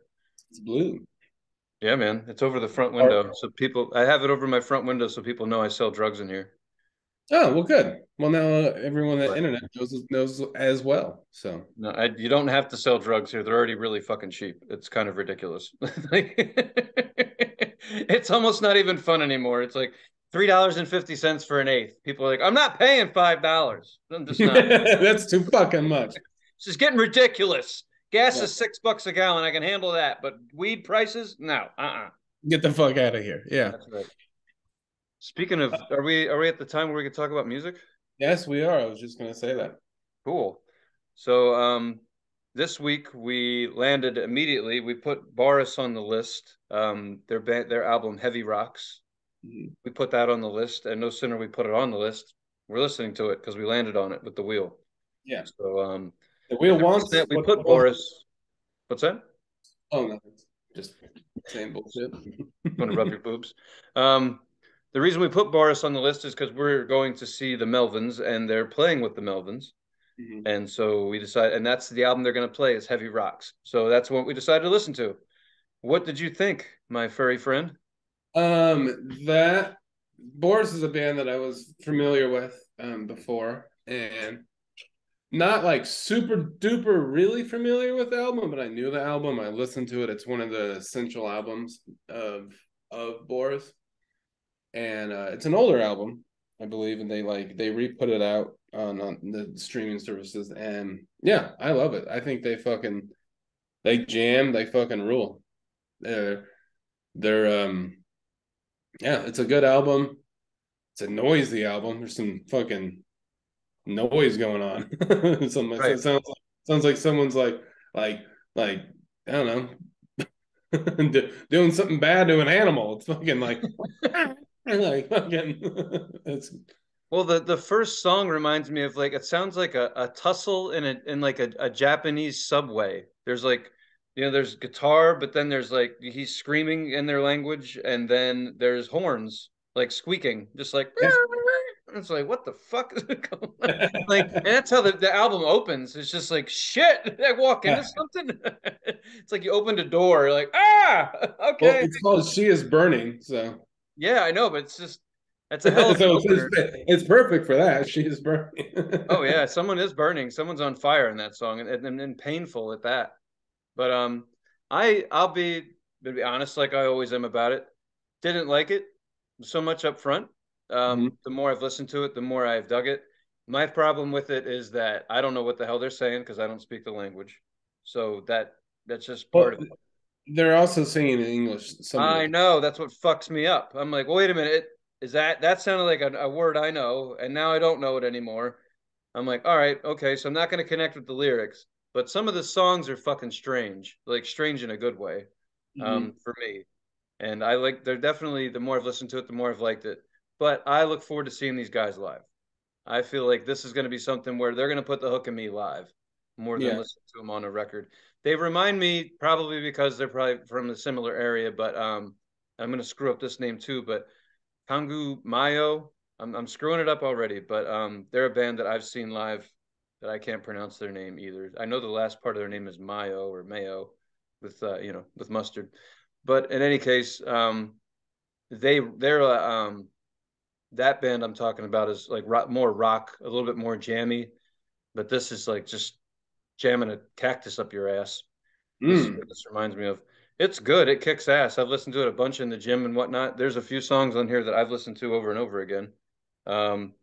B: It's blue.
A: Yeah, man. It's over the front
B: Or,
A: window. So I have it over my front window so people know I sell drugs in here.
B: oh, well, good. Well, now everyone on the
A: But
B: internet knows as well. So
A: no, you don't have to sell drugs here. They're already really fucking cheap. It's kind of ridiculous. Like, it's almost not even fun anymore. It's like $3.50 for an eighth. People are like, I'm not paying $5. I'm just not.
B: that's too fucking much.
A: This is getting ridiculous. Gas
B: Yeah.
A: is $6 a gallon. I can handle that, but weed prices, no.
B: Get the fuck out of here. Yeah.
A: That's right. Speaking of, are we at the time where we could talk about music?
B: Yes, we are. I was just gonna say that.
A: Cool. So this week we landed immediately. We put Boris on the list. Their album Heavy Rocks.
B: Mhm.
A: We put that on the list, and no sooner we put it on the list, we're listening to it because we landed on it with the wheel.
B: Yeah.
A: So
B: The
A: and
B: wheel
A: then once
B: wants
A: that we
B: what
A: put
B: the
A: Boris. What's that?
B: oh no, just saying bullshit.
A: Want to rub your boobs? Um, the reason we put Boris on the list is because we're going to see the Melvins, and they're playing with the Melvins.
B: Mhm.
A: And so we decided, and that's the album they're going to play is Heavy Rocks. So that's what we decided to listen to. What did you think, my furry friend?
B: That Boris is a band that I was familiar with before, and not like super duper really familiar with the album, but I knew the album. I listened to it. It's one of the essential albums of Boris, and it's an older album, I believe, and they re-put it out on the streaming services, and yeah, I love it. I think they jam, they fucking rule. They're yeah, it's a good album. It's a noisy album. There's some fucking noise going on.
A: Right.
B: Sounds like someone's like like I don't know doing something bad to an animal. It's fucking like Like fucking, it's
A: Well, the first song reminds me of like it sounds like a tussle in like a Japanese subway. There's like there's guitar, but then there's like he's screaming in their language, and then there's horns like squeaking, just like
B: yeah.
A: it's like what the fuck is going on? Like, and that's how the album opens. It's just like shit. Did I walk into
B: Yeah.
A: something? It's like you opened a door, you're like, ah,
B: Well,
A: okay.
B: it's called "She Is Burning," so
A: Yeah, I know, but it's just that's a hell of an
B: so
A: opener.
B: it's perfect for that. She is burning.
A: Oh yeah, someone is burning. Someone's on fire in that song, and painful at that. But I'll be honest, like I always am about it. Didn't like it so much up front.
B: Mhm.
A: The more I've listened to it, the more I've dug it. My problem with it is that I don't know what the hell they're saying because I don't speak the language. So that's just part
B: Well,
A: of it.
B: they're also singing in English. Some of
A: I
B: the
A: know that's what fucks me up. I'm like, well, wait a minute, is that sounded like a word I know, and now I don't know it anymore. I'm like, all right, okay, so I'm not going to connect with the lyrics, but some of the songs are fucking strange, like strange in a good way,
B: Mhm.
A: for me. And I like, they're definitely, the more I've listened to it, the more I've liked it. But I look forward to seeing these guys live. I feel like this is going to be something where they're going to put the hook in me live more than
B: Yeah.
A: listen to them on a record. They remind me probably because they're probably from a similar area, but I'm going to screw up this name too, but Kangu Mayo. I'm screwing it up already, but they're a band that I've seen live that I can't pronounce their name either. I know the last part of their name is Mayo or Mayo with with mustard. But in any case, they're that band I'm talking about is like more rock, a little bit more jammy, but this is like just jamming a cactus up your ass. This is what
B: Mm.
A: this reminds me of. It's good. It kicks ass. I've listened to it a bunch in the gym and whatnot. There's a few songs on here that I've listened to over and over again. Um,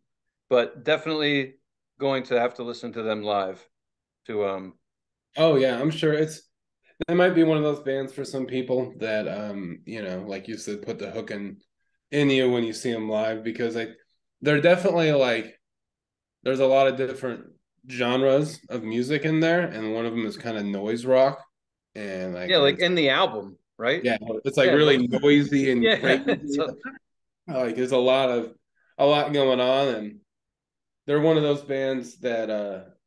A: but definitely going to have to listen to them live to
B: Oh yeah, I'm sure it's that might be one of those bands for some people that like you said, put the hook in you when you see them live because they're definitely like there's a lot of different genres of music in there, and one of them is kind of noise rock, and
A: yeah,
B: like
A: like
B: it's
A: in the album, right?
B: yeah, it's like
A: Yeah,
B: really noisy and
A: yeah.
B: crazy.
A: So
B: Like there's a lot going on, and they're one of those bands that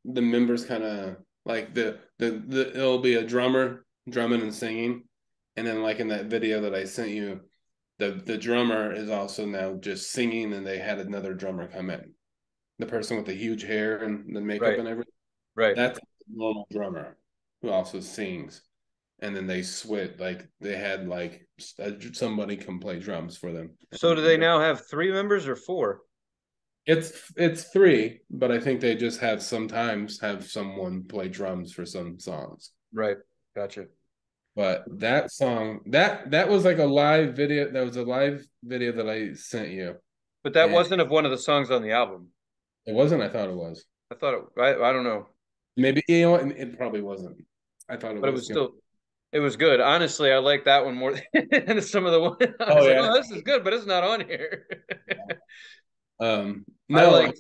B: the members kind of like the it'll be a drummer drumming and singing, and then like in that video that I sent you, the drummer is also now just singing, and they had another drummer come in, the person with the huge hair and the makeup
A: right,
B: and everything.
A: right.
B: That's a normal drummer who also sings. And then they switch, like they had like somebody come play drums for them.
A: So do they
B: And
A: now have three members or four?
B: it's three, but I think they just have sometimes have someone play drums for some songs.
A: Right. Gotcha.
B: But that song, that was like a live video. That was a live video that I sent you,
A: But that
B: and
A: wasn't of one of the songs on the album.
B: it wasn't. I thought it was.
A: I thought I don't know,
B: Maybe you know what? It probably wasn't. I thought it
A: but it
B: was
A: was
B: good.
A: still it was good. Honestly, I like that one more than some of the one. I
B: Oh
A: was like,
B: yeah.
A: oh, this is good, but it's not on here. I
B: No.
A: liked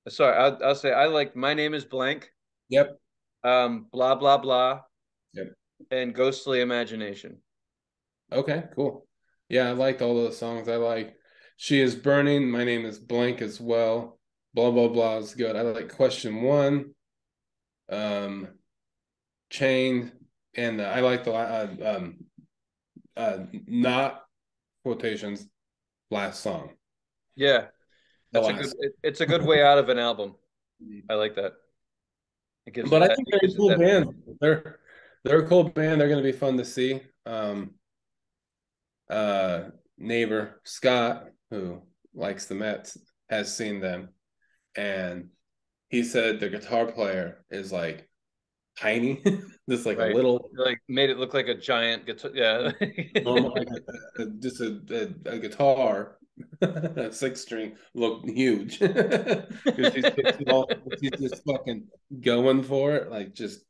A: sorry, I'll say I liked My Name is Blank,
B: Yep.
A: Blah Blah Blah,
B: Yep.
A: and Ghostly Imagination.
B: Okay, cool. Yeah, I liked all those songs. I like She Is Burning, My Name is Blank as well. Blah blah blah is good. I like Question One, um, Chained, and I like the not quotations last song.
A: Yeah,
B: The
A: that's a good.
B: last.
A: It's a good way out of an album. I like that. It gives
B: But
A: it
B: I
A: that.
B: think
A: It
B: they're a
A: gives it
B: cool
A: that
B: band.
A: meaning.
B: They're a cool band. They're going to be fun to see. Neighbor Scott, who likes the Mets, has seen them, and he said the guitar player is like tiny, just like a
A: Right.
B: little
A: Like made it look like a giant guitar. Yeah.
B: normal, like just a guitar, a six string, look huge because he's just fucking going for it, like just.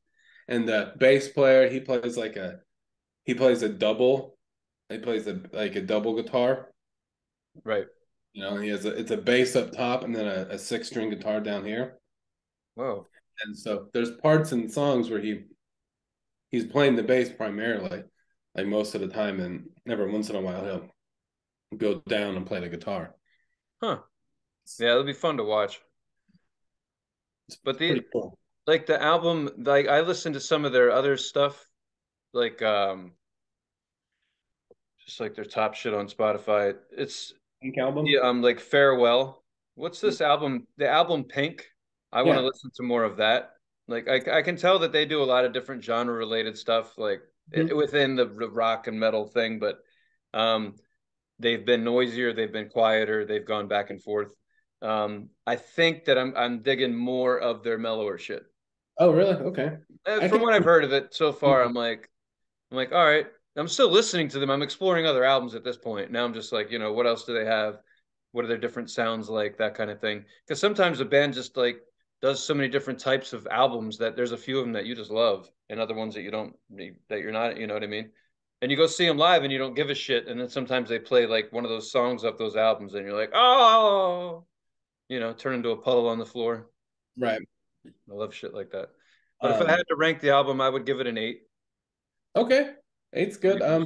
B: And the bass player, he plays a double, he plays like a double guitar.
A: Right.
B: And it's a bass up top and then a six string guitar down here.
A: Whoa.
B: And so there's parts in songs where he's playing the bass primarily, like most of the time, and every once in a while go down and play the guitar.
A: Huh. Yeah, it'll be fun to watch. But the
B: Pretty cool.
A: like the album, like I listened to some of their other stuff, like just like their top shit on Spotify. It's
B: Pink album.
A: yeah, like Farewell. What's this album? The album Pink. I want to
B: Yeah.
A: listen to more of that. Like I can tell that they do a lot of different genre related stuff, like
B: Mhm.
A: within the rock and metal thing, but um, they've been noisier, they've been quieter, they've gone back and forth. I think that I'm digging more of their mellower shit.
B: Oh, really? Okay. I
A: From
B: can.
A: what I've heard of it so far, I'm like, all right. I'm still listening to them. I'm exploring other albums at this point. Now I'm just like, what else do they have? What are their different sounds like? That kind of thing. Because sometimes a band just like does so many different types of albums that there's a few of them that you just love, and other ones that you don't, that you're not. You know what I mean? And you go see them live, and you don't give a shit. And then sometimes they play like one of those songs off those albums, and you're like, oh, turn into a puddle on the floor.
B: Right.
A: I love shit like that. But if I
B: Um,
A: had to rank the album, I would give it an 8.
B: okay. Eight's good.
A: Pretty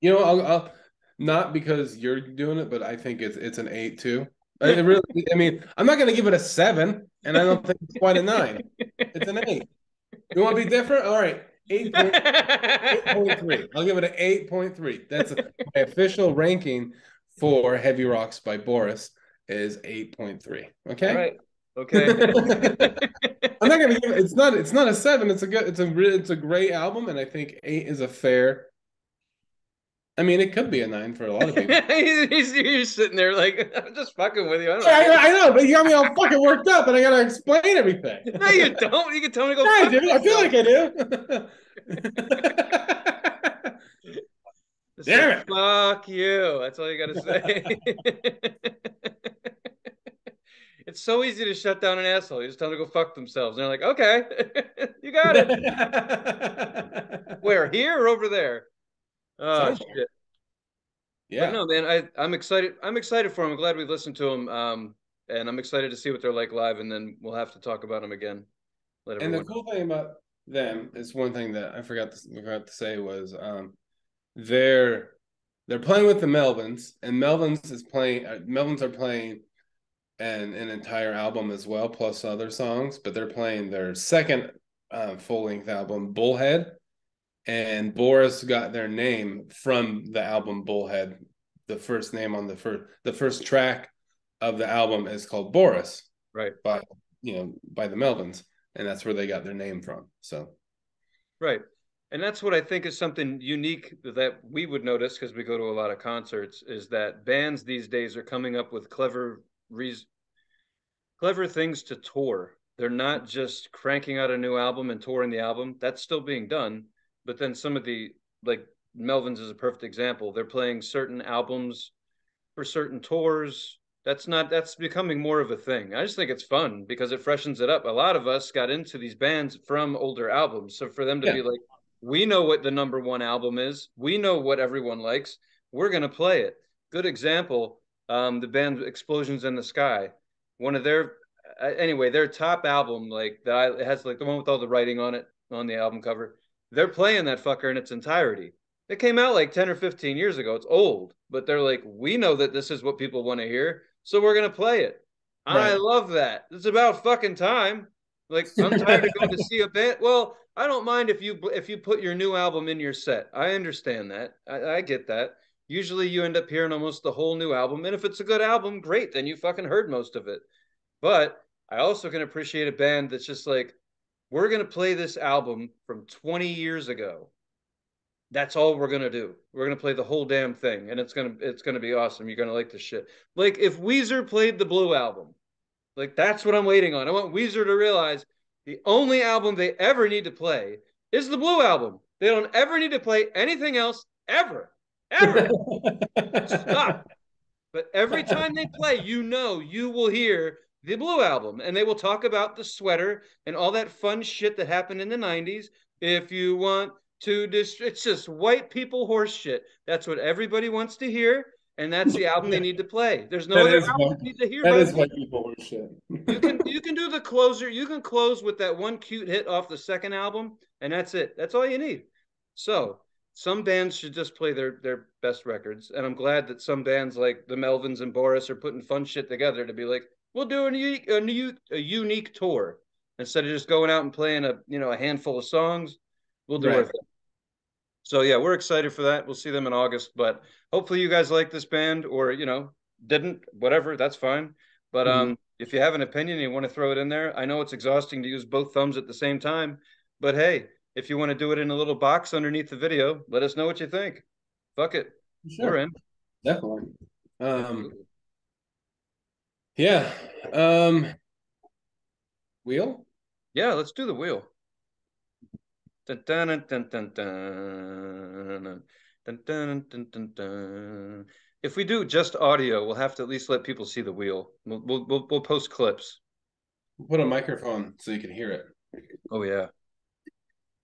A: personally.
B: I'll not because you're doing it, but I think it's an eight too. It really, I mean, I'm not gonna give it a seven, and I don't think it's quite a nine. It's an eight. You want to be different? All right. 8.3. I'll give it an 8.3. That's my official ranking for Heavy Rocks by Boris is 8.3.
A: All
B: Okay.
A: right. Okay.
B: I'm not gonna give it. It's not a seven. It's a great album, and I think eight is a fair. I mean, it could be a nine for a lot of people.
A: You're sitting there like, I'm just fucking with you. I
B: Yeah,
A: don't care.
B: I know, but you got me all fucking worked up, and I gotta explain everything.
A: No, you don't. You can tell me to
B: Yeah,
A: go
B: I
A: fuck
B: do. I feel
A: myself.
B: like I do.
A: Just say,
B: Damn it.
A: fuck you. That's all you got to say. It's so easy to shut down an asshole. You just tell them to go fuck themselves. And they're like, okay, you got it. Where, here or over there? Oh,
B: Somewhere.
A: shit. But
B: Yeah.
A: no, man, I'm excited. I'm excited for them. I'm glad we listened to them. And I'm excited to see what they're like live. And then we'll have to talk about them again. Let
B: And the
A: everyone know.
B: cool thing about them is one thing that I forgot to say was they're they're playing with the Melvins, and Melvins are playing an entire album as well, plus other songs, but they're playing their second full length album, Bullhead, and Boris got their name from the album Bullhead. The first name on the first track of the album is called Boris
A: Right.
B: by by the Melvins, and that's where they got their name from. So
A: Right. And that's what I think is something unique that we would notice because we go to a lot of concerts is that bands these days are coming up with clever things to tour. They're not just cranking out a new album and touring the album. That's still being done. But then some of the like Melvins is a perfect example. They're playing certain albums for certain tours. That's becoming more of a thing. I just think it's fun because it freshens it up. A lot of us got into these bands from older albums. So for them to
B: yeah,
A: be like, we know what the number one album is, we know what everyone likes, we're gonna play it. Good example, the band Explosions in the Sky. One of their anyway, their top album, like it has like the one with all the writing on it on the album cover. They're playing that fucker in its entirety. It came out like 10 or 15 years ago. It's old, but they're like, we know that this is what people want to hear, so we're going to play it. I
B: right.
A: love that. It's about fucking time. Like, I'm tired of going to see a band. Well, I don't mind if you put your new album in your set. I understand that. I get that. Usually you end up hearing almost the whole new album. And if it's a good album, great. Then you fucking heard most of it. But I also can appreciate a band that's just like, we're going to play this album from 20 years ago. That's all we're gonna do. We're gonna play the whole damn thing, and it's gonna be awesome. You're gonna like this shit. Like if Weezer played the Blue album, like that's what I'm waiting on. I want Weezer to realize the only album they ever need to play is the Blue album. They don't ever need to play anything else ever, ever. Stop. But every time they play, you will hear the Blue album, and they will talk about the sweater and all that fun shit that happened in the '90s. If you want it's just white people horse shit. That's what everybody wants to hear, and that's the album they need to play. There's no
B: That
A: other
B: is
A: album
B: what
A: you need to hear
B: that
A: by the
B: is
A: Blue.
B: what people were shit.
A: You can do the closer. You can close with that one cute hit off the second album, and that's it. That's all you need. So some bands should just play their best records, and I'm glad that some bands like the Melvins and Boris are putting fun shit together to be like, we'll do a unique tour instead of just going out and playing a handful of songs. We'll do our
B: Right.
A: thing. So yeah, we're excited for that. We'll see them in August, but hopefully you guys like this band, or didn't, whatever, that's fine. But
B: Mhm.
A: if you have an opinion and you want to throw it in there, I know it's exhausting to use both thumbs at the same time, but hey, if you want to do it in a little box underneath the video, let us know what you think. Fuck it. We're
B: Sure.
A: in.
B: Definitely. Um,
A: Absolutely.
B: yeah. Um, Wheel?
A: Yeah, let's do the wheel. Dun, dun, dun, dun, dun, dun. Dun, dun, dun, dun, dun. If we do just audio, we'll have to at least let people see the wheel. We'll post clips.
B: Put a microphone so you can hear it.
A: Oh yeah.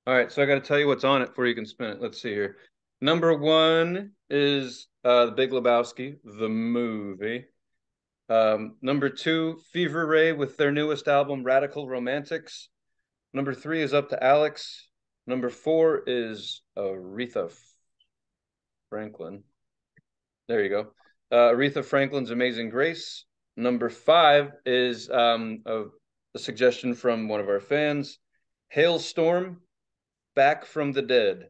A: All right, so I got to tell you what's on it before you can spin it. Let's see here. Number one is The Big Lebowski, the movie. Number two, Fever Ray with their newest album, Radical Romantics. Number three is Up to Alex. Number four is Aretha Franklin. There you go. Aretha Franklin's Amazing Grace. Number five is a suggestion from one of our fans, Hailstorm, Back from the Dead.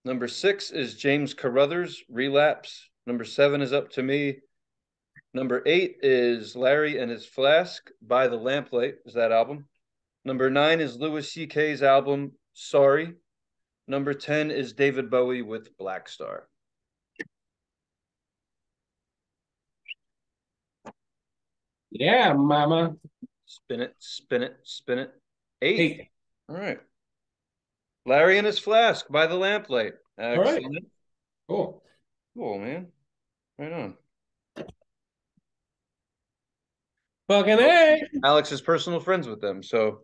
A: Number six is James Carruthers, Relapse. Number seven is Up to Me. Number eight is Larry and His Flask, By the Lamplight, is that album. Number nine is Louis C.K.'s album, Sorry. Number 10 is David Bowie with Black Star.
B: Yeah, mama.
A: Spin it, spin it, spin it. Eight.
B: Hey.
A: All right. Larry and His Flask, By the Lamplight.
B: All right.
A: Excellent.
B: Cool.
A: Cool, man. Right on.
B: Fucking
A: Well,
B: A.
A: Alex is personal friends with them, so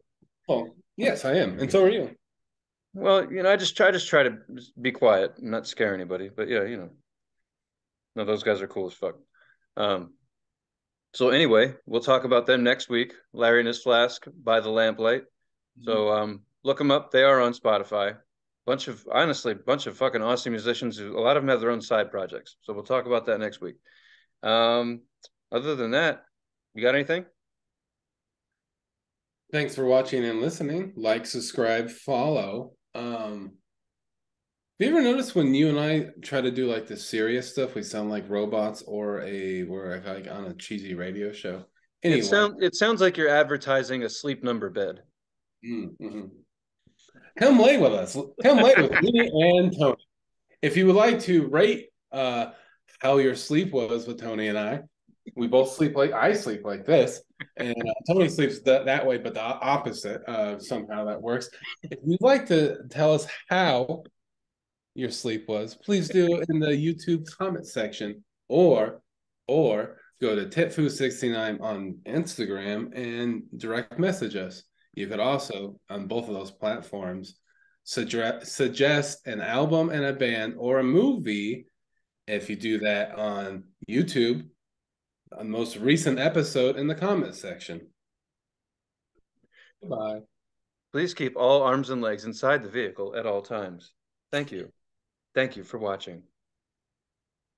B: Oh, yes, I am. And so are you.
A: well, I just try to be quiet and not scare anybody. But yeah, no, those guys are cool as fuck. Um, so anyway, we'll talk about them next week. Larry and His Flask, By the Lamplight. So look them up. They are on Spotify. Bunch of fucking awesome musicians. A lot of them have their own side projects. So we'll talk about that next week. Um, other than that, you got anything?
B: Thanks for watching and listening. Like, subscribe, follow. Have you ever noticed when you and I try to do like the serious stuff, we sound like robots or we're like on a cheesy radio show? Anyway,
A: It sounds like you're advertising a sleep number bed.
B: mm-hmm. Come lay with us. Come lay with me and Tony. If you would like to rate how your sleep was with Tony and we both sleep like I sleep like this, and Tony sleeps that way, but the opposite. Somehow that works. If you'd like to tell us how your sleep was, please do it in the YouTube comment section, or go to Titfu69 on Instagram and direct message us. You could also, on both of those platforms, suggest an album and a band or a movie. If you do that on YouTube, on the most recent episode in the comment section. Goodbye.
A: Please keep all arms and legs inside the vehicle at all times. Thank you. Thank you for watching.